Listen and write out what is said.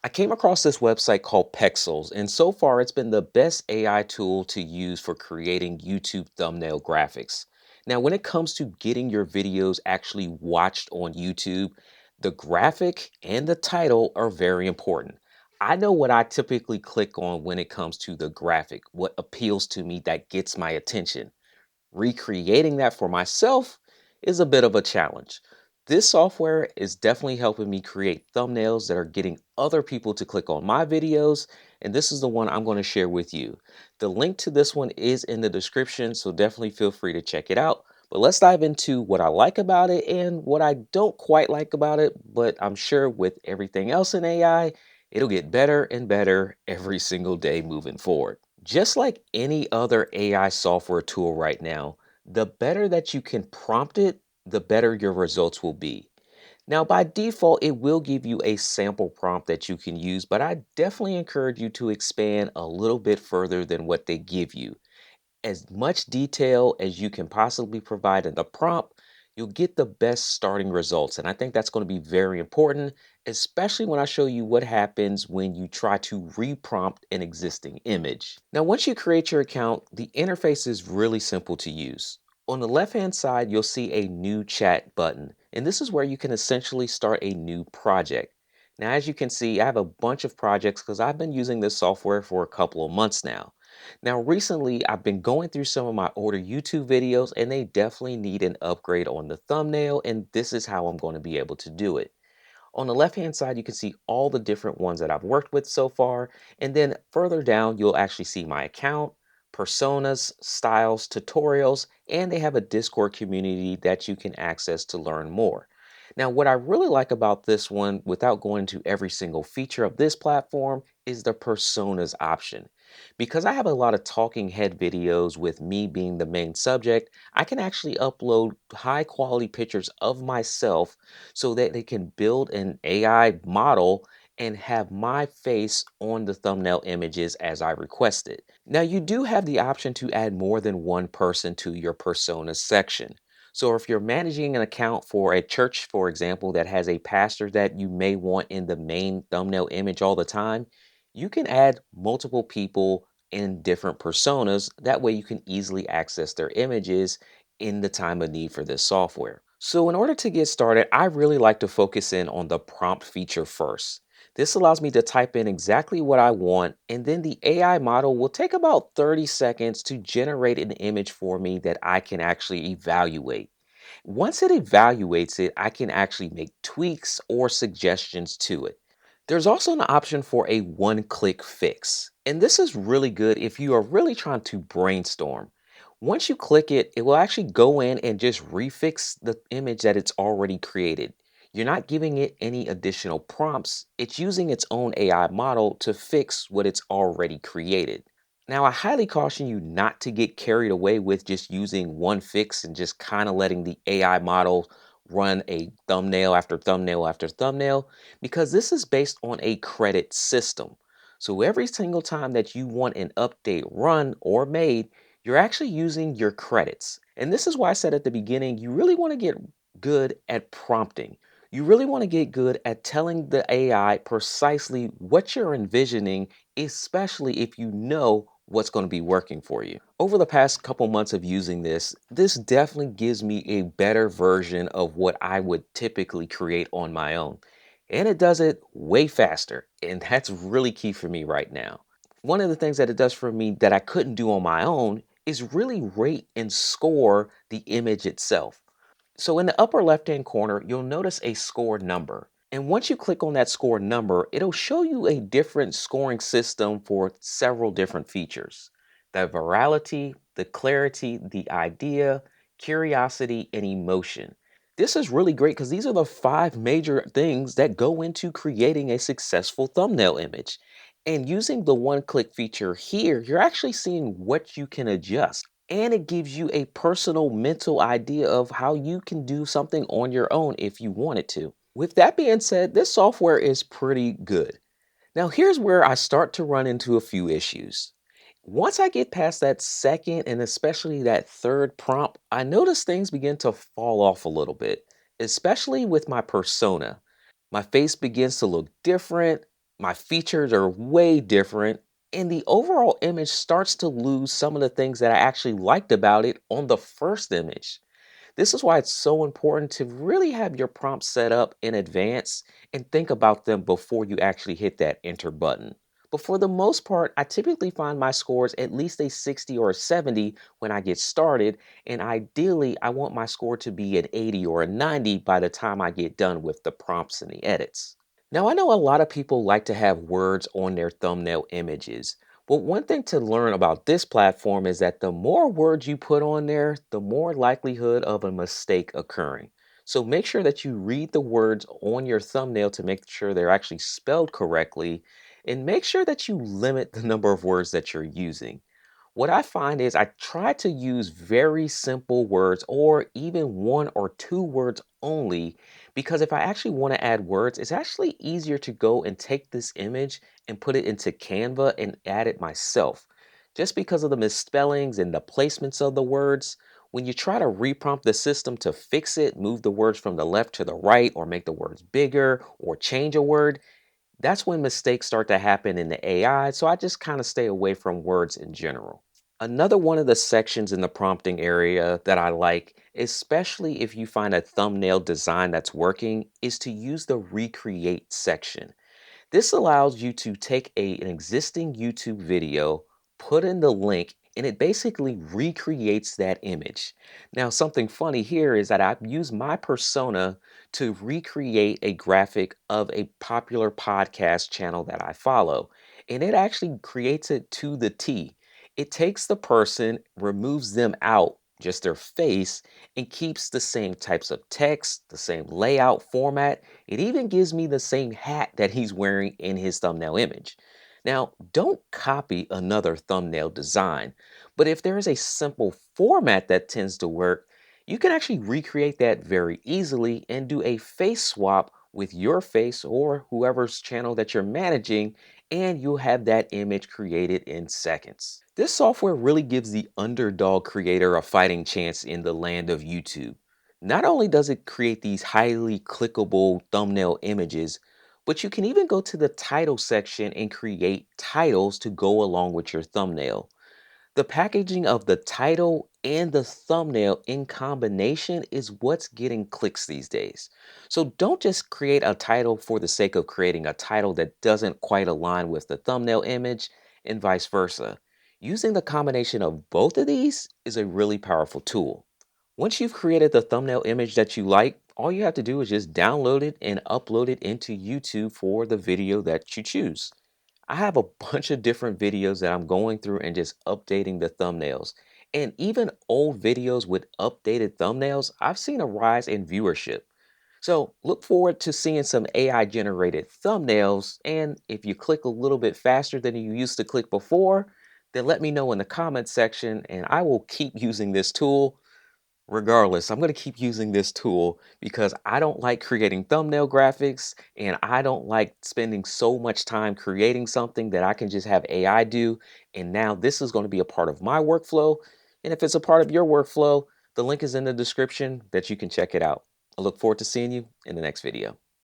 I came across this website called Pexels, and so far it's been the best AI tool to use for creating YouTube thumbnail graphics. Now, when it comes to getting your videos actually watched on YouTube, the graphic and the title are very important. I know what I typically click on when it comes to the graphic, what appeals to me that gets my attention. Recreating that for myself is a bit of a challenge. This software is definitely helping me create thumbnails that are getting other people to click on my videos, and this is the one I'm going to share with you. The link to this one is in the description, so definitely feel free to check it out. But let's dive into what I like about it and what I don't quite like about it, but I'm sure with everything else in AI, it'll get better and better every single day moving forward. Just like any other AI software tool right now, the better that you can prompt it, the better your results will be. Now, by default, it will give you a sample prompt that you can use, but I definitely encourage you to expand a little bit further than what they give you. As much detail as you can possibly provide in the prompt, you'll get the best starting results. And I think that's going to be very important, especially when I show you what happens when you try to reprompt an existing image. Now, once you create your account, the interface is really simple to use. On the left-hand side, you'll see a new chat button, and this is where you can essentially start a new project. Now, as you can see, I have a bunch of projects because I've been using this software for a couple of months now. Now, recently, I've been going through some of my older YouTube videos, and they definitely need an upgrade on the thumbnail, and this is how I'm going to be able to do it. On the left-hand side, you can see all the different ones that I've worked with so far, and then further down, you'll actually see my account, personas, styles, tutorials, and they have a Discord community that you can access to learn more. Now, what I really like about this one, without going into every single feature of this platform, is the personas option. Because I have a lot of talking head videos with me being the main subject, I can actually upload high quality pictures of myself so that they can build an AI model and have my face on the thumbnail images as I requested. Now, you do have the option to add more than one person to your personas section. So, if you're managing an account for a church, for example, that has a pastor that you may want in the main thumbnail image all the time, you can add multiple people in different personas. That way, you can easily access their images in the time of need for this software. So in order to get started, I really like to focus in on the prompt feature first. This allows me to type in exactly what I want, and then the AI model will take about 30 seconds to generate an image for me that I can actually evaluate. Once it evaluates it, I can actually make tweaks or suggestions to it. There's also an option for a one-click fix. And this is really good if you are really trying to brainstorm. Once you click it, it will actually go in and just refix the image that it's already created. You're not giving it any additional prompts. It's using its own AI model to fix what it's already created. Now, I highly caution you not to get carried away with just using one fix and just kind of letting the AI model run a thumbnail after thumbnail after thumbnail, because this is based on a credit system. So every single time that you want an update run or made, you're actually using your credits. And this is why I said at the beginning, you really want to get good at prompting. You really want to get good at telling the AI precisely what you're envisioning, especially if you know what's going to be working for you. Over the past couple months of using this definitely gives me a better version of what I would typically create on my own. And it does it way faster. And that's really key for me right now. One of the things that it does for me that I couldn't do on my own is really rate and score the image itself. So in the upper left-hand corner, you'll notice a score number. And once you click on that score number, it'll show you a different scoring system for several different features. The virality, the clarity, the idea, curiosity, and emotion. This is really great because these are the five major things that go into creating a successful thumbnail image. And using the one-click feature here, you're actually seeing what you can adjust, and it gives you a personal mental idea of how you can do something on your own if you wanted to. With that being said, this software is pretty good. Now, here's where I start to run into a few issues. Once I get past that second and especially that third prompt, I notice things begin to fall off a little bit, especially with my persona. My face begins to look different. My features are way different, and the overall image starts to lose some of the things that I actually liked about it on the first image. This is why it's so important to really have your prompts set up in advance and think about them before you actually hit that enter button. But for the most part, I typically find my scores at least a 60 or a 70 when I get started, and ideally, I want my score to be an 80 or a 90 by the time I get done with the prompts and the edits. Now, I know a lot of people like to have words on their thumbnail images, but one thing to learn about this platform is that the more words you put on there, the more likelihood of a mistake occurring. So make sure that you read the words on your thumbnail to make sure they're actually spelled correctly, and make sure that you limit the number of words that you're using. What I find is I try to use very simple words or even one or two words only, because if I actually want to add words, it's actually easier to go and take this image and put it into Canva and add it myself. Just because of the misspellings and the placements of the words, when you try to reprompt the system to fix it, move the words from the left to the right, or make the words bigger, or change a word, that's when mistakes start to happen in the AI. So I just kind of stay away from words in general. Another one of the sections in the prompting area that I like, especially if you find a thumbnail design that's working, is to use the recreate section. This allows you to take an existing YouTube video, put in the link, and it basically recreates that image. Now, something funny here is that I've used my persona to recreate a graphic of a popular podcast channel that I follow, and it actually creates it to the T. It takes the person, removes them out, just their face, and keeps the same types of text, the same layout format. It even gives me the same hat that he's wearing in his thumbnail image. Now, don't copy another thumbnail design, but if there is a simple format that tends to work, you can actually recreate that very easily and do a face swap with your face or whoever's channel that you're managing, and you'll have that image created in seconds. This software really gives the underdog creator a fighting chance in the land of YouTube. Not only does it create these highly clickable thumbnail images, but you can even go to the title section and create titles to go along with your thumbnail. The packaging of the title and the thumbnail in combination is what's getting clicks these days. So don't just create a title for the sake of creating a title that doesn't quite align with the thumbnail image, and vice versa. Using the combination of both of these is a really powerful tool. Once you've created the thumbnail image that you like, all you have to do is just download it and upload it into YouTube for the video that you choose. I have a bunch of different videos that I'm going through and just updating the thumbnails. And even old videos with updated thumbnails, I've seen a rise in viewership. So look forward to seeing some AI generated thumbnails. And if you click a little bit faster than you used to click before, then let me know in the comments section and I will keep using this tool. Regardless, I'm going to keep using this tool because I don't like creating thumbnail graphics and I don't like spending so much time creating something that I can just have AI do. And now this is going to be a part of my workflow. And if it's a part of your workflow, the link is in the description that you can check it out. I look forward to seeing you in the next video.